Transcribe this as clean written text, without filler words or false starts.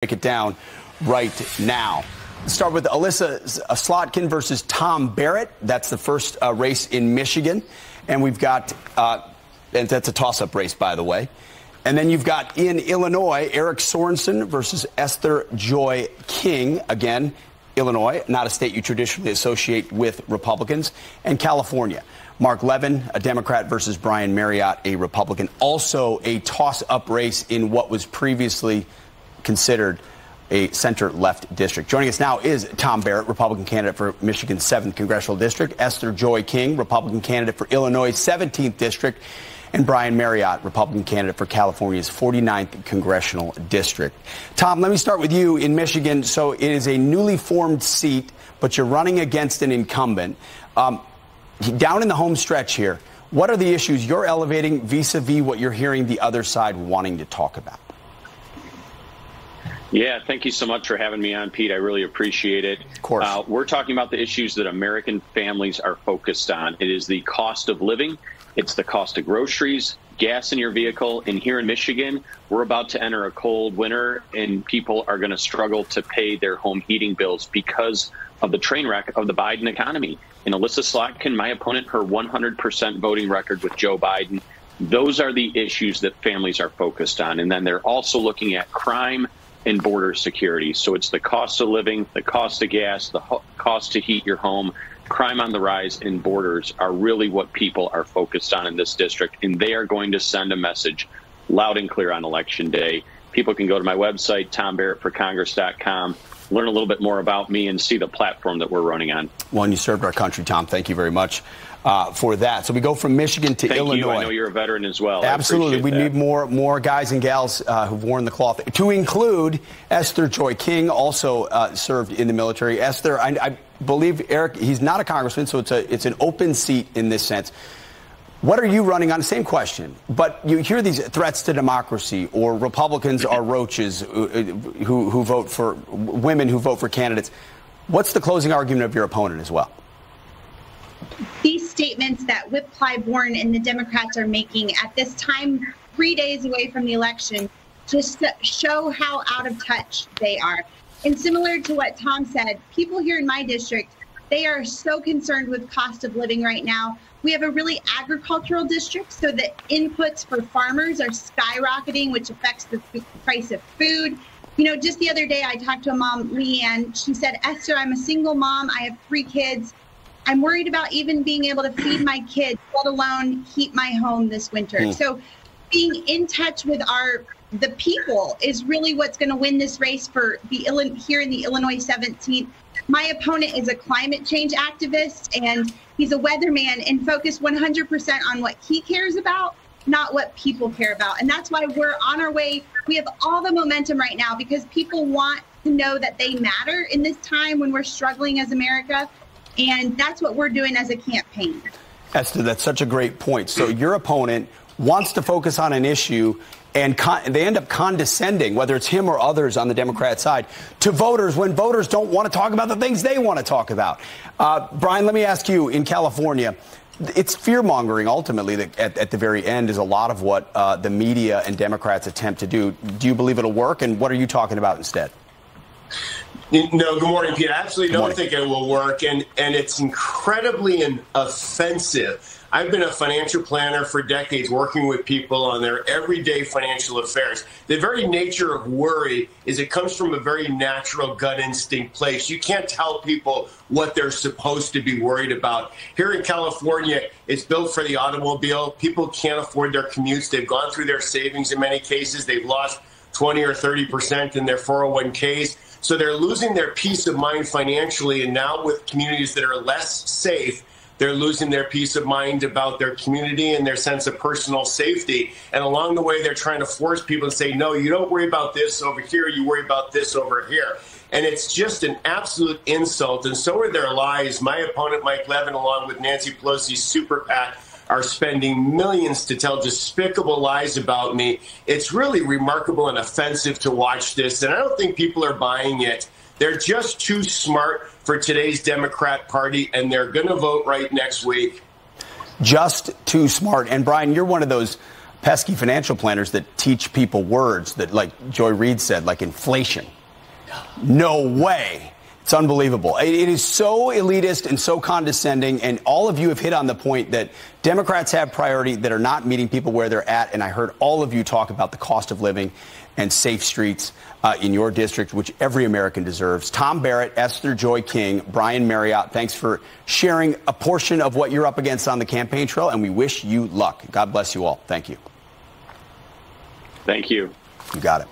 Break it down right now. Let's start with Alyssa Slotkin versus Tom Barrett. That's the first race in Michigan. And we've got, and that's a toss-up race, by the way. And then you've got in Illinois, Eric Sorensen versus Esther Joy King. Again, Illinois, not a state you traditionally associate with Republicans. And California, Mark Levin, a Democrat, versus Brian Maryott, a Republican. Also a toss-up race in what was previously considered a center-left district. Joining us now is Tom Barrett, Republican candidate for Michigan's 7th Congressional District, Esther Joy King, Republican candidate for Illinois' 17th District, and Brian Maryott, Republican candidate for California's 49th Congressional District. Tom, let me start with you in Michigan. So it is a newly formed seat, but you're running against an incumbent. Down in the home stretch here, what are the issues you're elevating vis-a-vis what you're hearing the other side wanting to talk about? Yeah, thank you so much for having me on, Pete. I really appreciate it. Of course. We're talking about the issues that American families are focused on. It is the cost of living. It's the cost of groceries, gas in your vehicle. And here in Michigan, we're about to enter a cold winter, and people are going to struggle to pay their home heating bills because of the train wreck of the Biden economy. And Alyssa Slotkin, my opponent, her 100% voting record with Joe Biden, those are the issues that families are focused on. And then they're also looking at crime and border security. So it's the cost of living, the cost of gas, the cost to heat your home, crime on the rise, and borders are really what people are focused on in this district. And they are going to send a message loud and clear on Election Day. People can go to my website, TomBarrettForCongress.com, learn a little bit more about me and see the platform that we're running on. Well, and you served our country, Tom. Thank you very much for that. So we go from Michigan to Illinois. Thank you. I know you're a veteran as well. Absolutely. We need more guys and gals who've worn the cloth, to include Esther Joy King, also served in the military. Esther, I believe, Eric, he's not a congressman, so it's an open seat in this sense. What are you running on? Same question. But you hear these threats to democracy, or Republicans are roaches who vote for women who vote for candidates. What's the closing argument of your opponent as well? These statements that Whip Clyburn and the Democrats are making at this time, 3 days away from the election, just show how out of touch they are. And similar to what Tom said, people here in my district, they are so concerned with cost of living right now. We have a really agricultural district, so the inputs for farmers are skyrocketing, which affects the price of food. You know, just the other day, I talked to a mom, Leanne. She said, Esther, I'm a single mom. I have 3 kids. I'm worried about even being able to feed my kids, let alone heat my home this winter. So being in touch with the people is really what's going to win this race for here in the Illinois 17th. My opponent is a climate change activist, and he's a weatherman and focused 100% on what he cares about, not what people care about. And that's why we're on our way. We have all the momentum right now because people want to know that they matter in this time when we're struggling as America. And that's what we're doing as a campaign. Esther, that's such a great point. So your opponent wants to focus on an issue, and they end up condescending, whether it's him or others on the Democrat side, to voters when voters don't want to talk about the things they want to talk about. Brian, let me ask you, in California, it's fear-mongering, ultimately, that at the very end is a lot of what the media and Democrats attempt to do. Do you believe it'll work, and what are you talking about instead? No, good morning, Pete. I absolutely don't think it will work, and it's incredibly offensive. I've been a financial planner for decades, working with people on their everyday financial affairs. The very nature of worry is it comes from a very natural gut instinct place. You can't tell people what they're supposed to be worried about. Here in California, it's built for the automobile. People can't afford their commutes. They've gone through their savings in many cases. They've lost 20 or 30% in their 401ks. So they're losing their peace of mind financially. And now with communities that are less safe, they're losing their peace of mind about their community and their sense of personal safety. And along the way, they're trying to force people to say, no, you don't worry about this over here. You worry about this over here. And it's just an absolute insult. And so are their lies. My opponent, Mike Levin, along with Nancy Pelosi's super PAC, are spending millions to tell despicable lies about me. It's really remarkable and offensive to watch this. And I don't think people are buying it. They're just too smart for today's Democrat Party, and they're going to vote right next week. Just too smart. And Brian, you're one of those pesky financial planners that teach people words that, like Joy Reid said, like inflation. No way. It's unbelievable. It is so elitist and so condescending, and all of you have hit on the point that Democrats have priority that are not meeting people where they're at, and I heard all of you talk about the cost of living and safe streets in your district, which every American deserves. Tom Barrett, Esther Joy King, Brian Maryott, thanks for sharing a portion of what you're up against on the campaign trail, and we wish you luck. God bless you all. Thank you. Thank you. You got it.